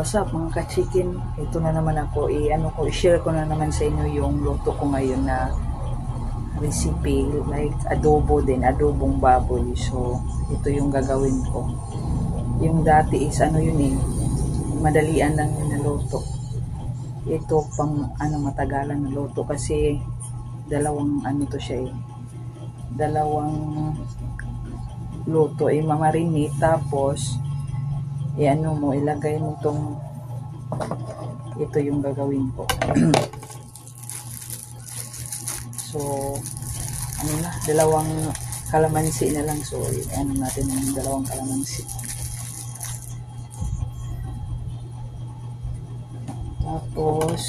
What's up mga ka-chicken? Ito na naman ako, i-share ko na naman sa inyo yung luto ko ngayon na recipe, like adobo din, adobong baboy. So, ito yung gagawin ko. Yung dati is madalian lang yung naluto. Ito pang matagalan na luto kasi dalawang to siya dalawang luto mamarinate, tapos ilagay mo tong ito yung gagawin ko. So dalawang kalamansi na lang. So natin yung dalawang kalamansi, tapos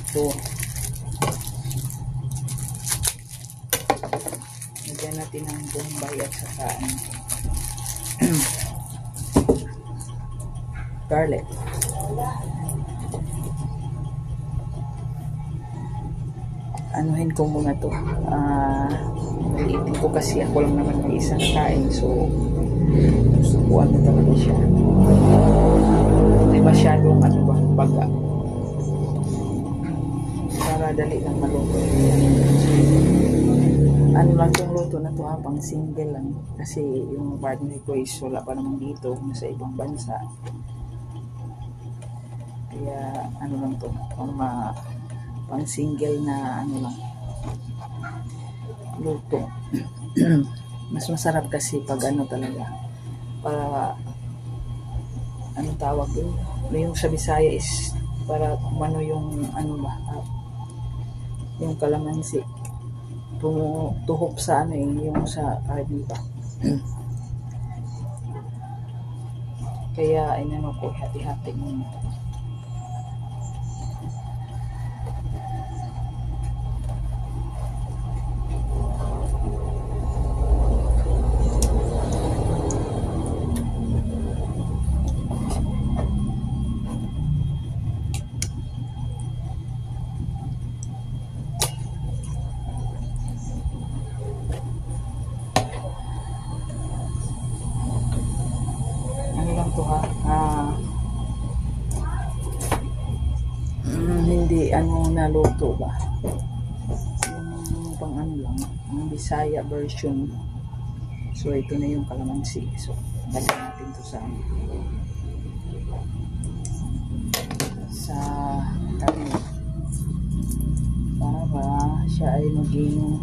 ito lagyan natin ng bombay at saka garlic. Anuhin ko muna to. Maliitin ko kasi ako lang naman may isang kain. So, gusto ko talaga siya. Hindi masyadong baga. Para dali lang maluto. Lang itong luto na to pang single lang. Kasi yung partner ko is wala pa naman dito, nasa ibang bansa. Kaya lang to, pang single na lang luto. Mas masarap kasi pag talaga, para tawag yun, yung sa Bisaya is para kumano yung yung kalamansi tuhop sa yung sa karne ba. Kaya ko hati-hati muna. Hindi naluto ba yung pang lang ang Bisaya version. So ito na yung kalamansi. So lagyan natin to sa karne para siya ay maging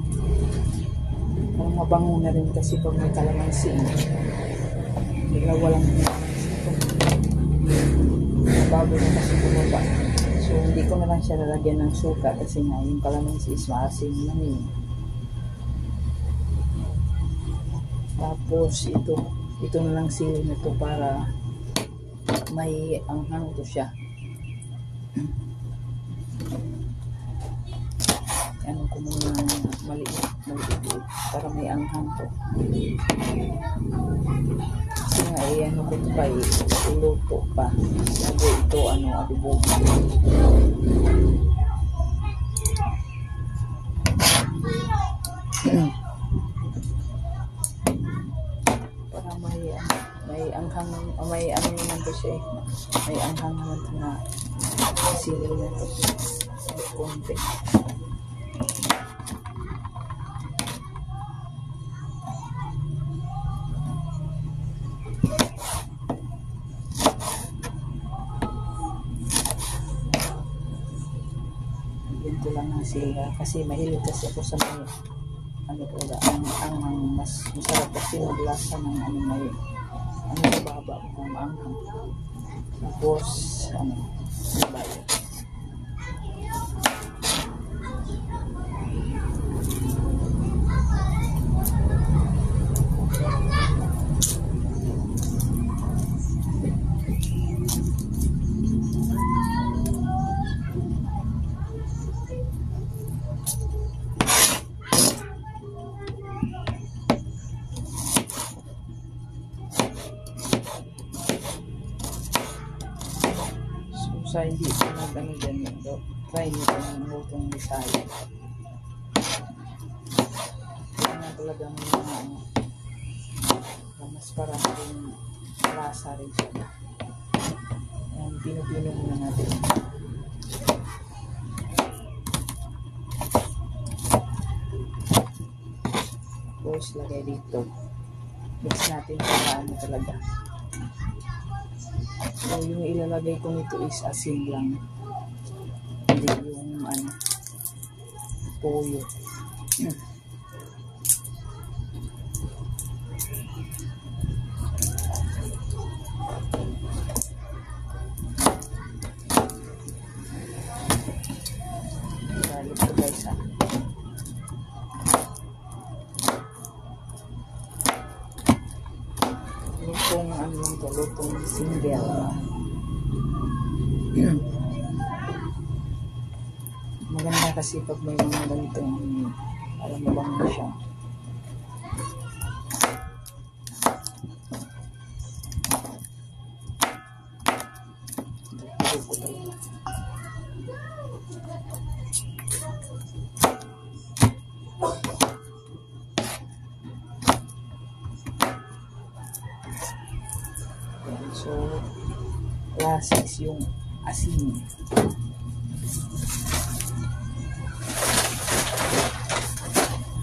parang mabango na rin, kasi pag may kalamansi bigla walang bago na kasi bumaba. So hindi ko na lang siya lalagyan ng suka kasi nga yung kalamansi is maasim namin. Tapos ito na lang sili na to para may anghang to siya. Ko muna maliit para may anghang to. Kasi nga ko ito pa iluto pa bago ito adobo. Para may anghang, may naman to siya may anghang naman to na sili na to konti. Ito lang ang sila kasi mahilig kasi ako sa ang mas masarap kasi maglasa ng may baba ng anghang. Tapos bayo. So hindi ko dyan try nyo yung lutong Bisaya. Kaya nga talagang mas parang lasa rin siya. Pino-pino muna natin. Tapos lagay dito. Mix natin para ano talaga. So yung ilalagay ko nito is asin lang. Hindi yung ano, toyo. Balik ko guys ha. Lutong ano lang to, lutong single. Maganda kasi pag may mga ganitong alam mo bang na siya. So, classics yung asin.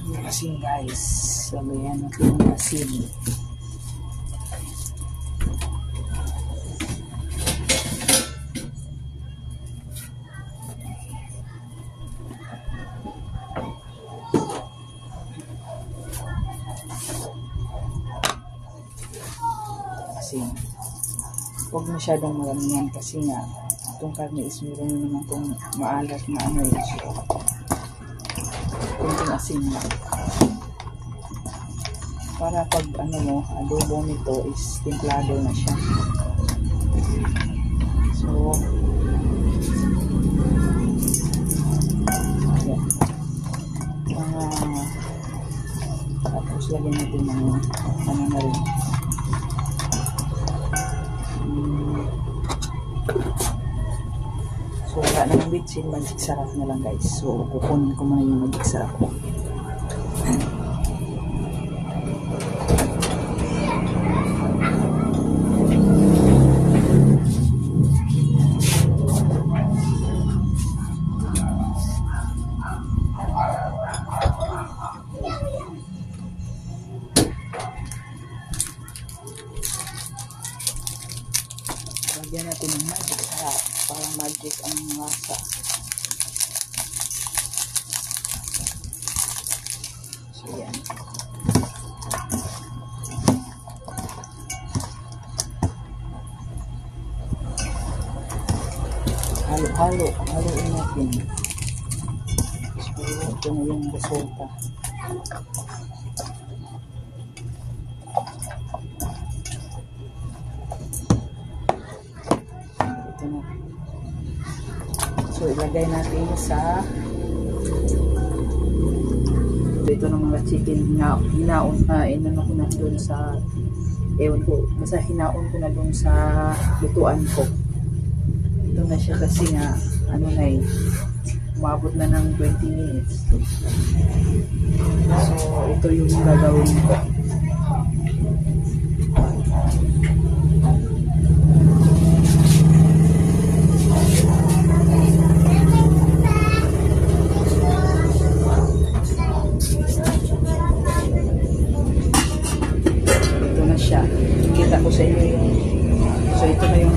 Yung asin guys. Sabayan natin yung asin. Asin. Huwag masyadong maramihan kasi nga itong karne is meron naman itong maalat na ano yun. So, kunting asin lang. Para pag ano mo, adobo nito is templado na siya. So, yeah. Tapos lagyan natin ng ano na rin. So wala namang bitsin, magic sarap na lang guys. So kukunin ko muna yung magic sarap ko. Lagyan natin ng magic sarap para magic ang lasa. So yan. Haluin natin. So ito na yung resulta. So, ilagay natin sa ito ng mga chicken hinaon inano ko na doon sa ewan ko, basta hinaon ko na doon sa lutuan ko. Ito na siya kasi nga ano na umabot na ng 20 minutes. So, ito yung gagawin ko. Kita ko sa inyo yung so ito na yung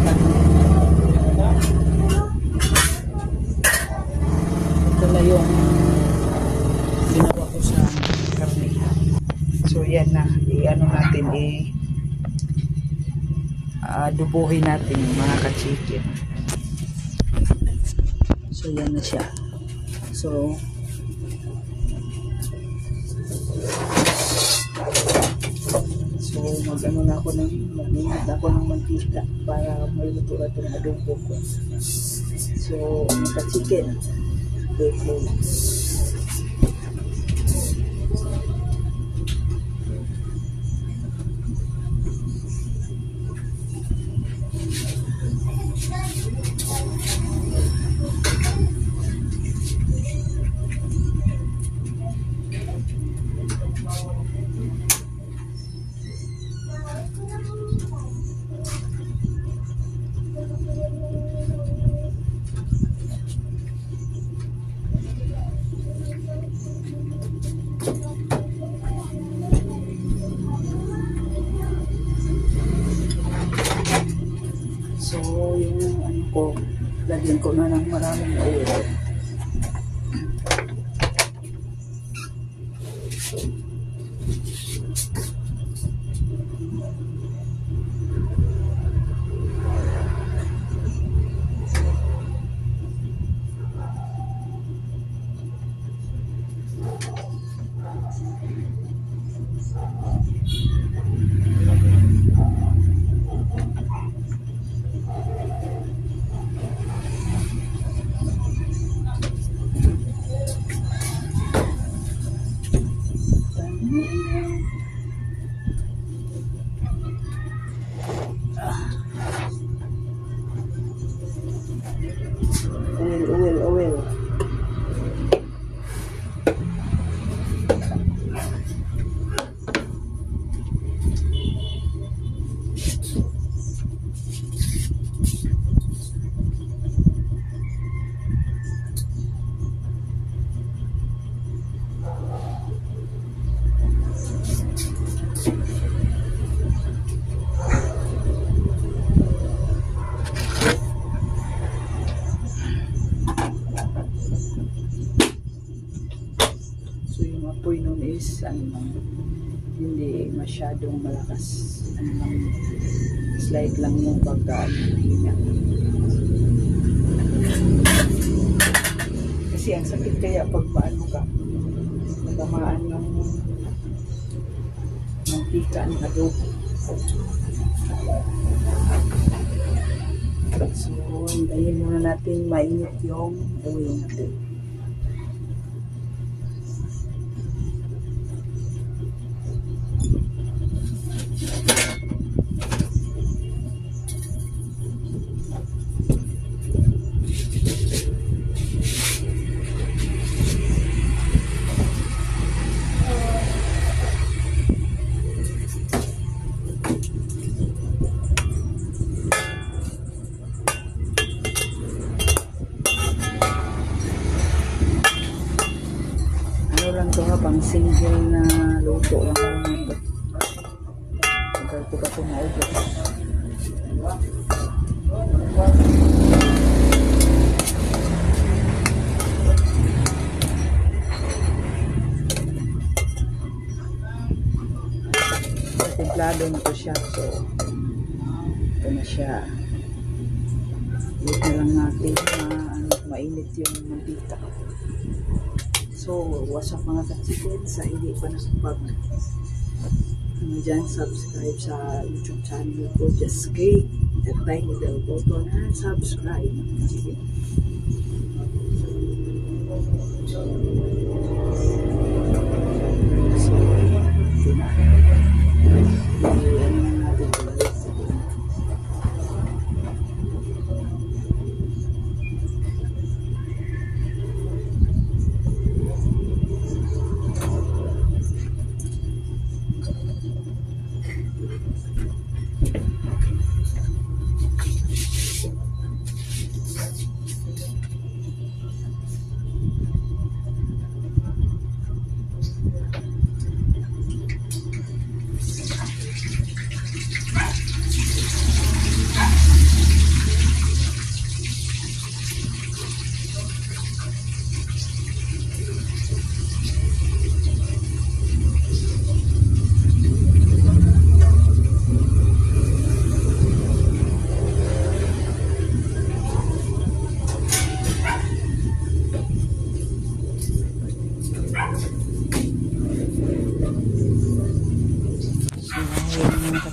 ito na yung ginawa ko sa karne. So yan na, i-ano natin, adobohin natin mga ka-chicken. So yan na siya. So mag-ano na ako ng mantika para maluto na itong adobo ko. So, naka-chicken. Okay. Lagyan ko na ng maraming oil. Oil. Apoy nun is hindi masyadong malakas, slight lang yung pagkahinga, kasi ang sakit kaya pag paano ka natamaan ng mantika ng adobo. So hintayin muna natin mainit yung oil natin. Lang ito nga, pang single na luto lang ako nito. Tagal ko pa ito maubos. Templado na ito siya. So, ito na siya. Wait na lang natin na mainit yung mantika. So, what's up mga kachikin, sa hindi pa nakapag dyan, subscribe sa YouTube channel ko, just click that tiny bell button and subscribe mga kachikin. So, ito na.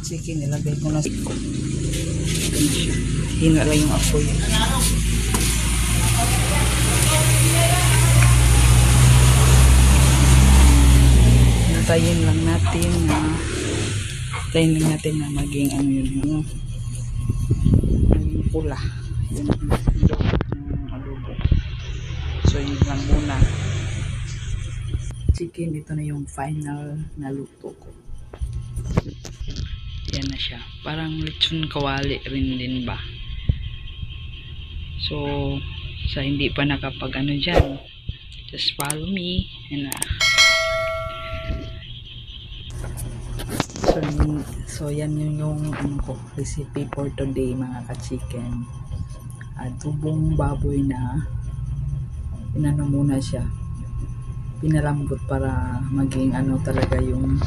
Chicken, nilagay ko na siko. Hina lang yung apoy. Hintayin lang natin na maging ano yun, maging pula. Yun ang adobo. So yun lang muna. Chicken, ito na yung final na luto ko. Yan na siya. Parang lechon kawali rin din ba? So, sa hindi pa nakapag ano dyan, just follow me. And, so yan yung ano ko, recipe for today mga ka-chicken. adobong baboy na inano muna siya, pinalambot para maging ano talaga yung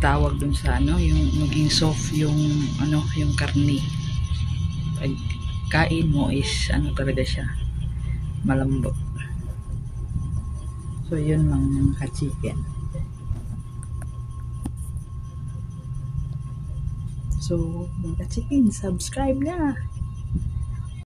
tawag dun sa ano, yung maging soft yung ano, yung karne. Pag kain mo is ano talaga siya, malambot. So yun lang mga ka-chicken. So mga ka-chicken, subscribe na.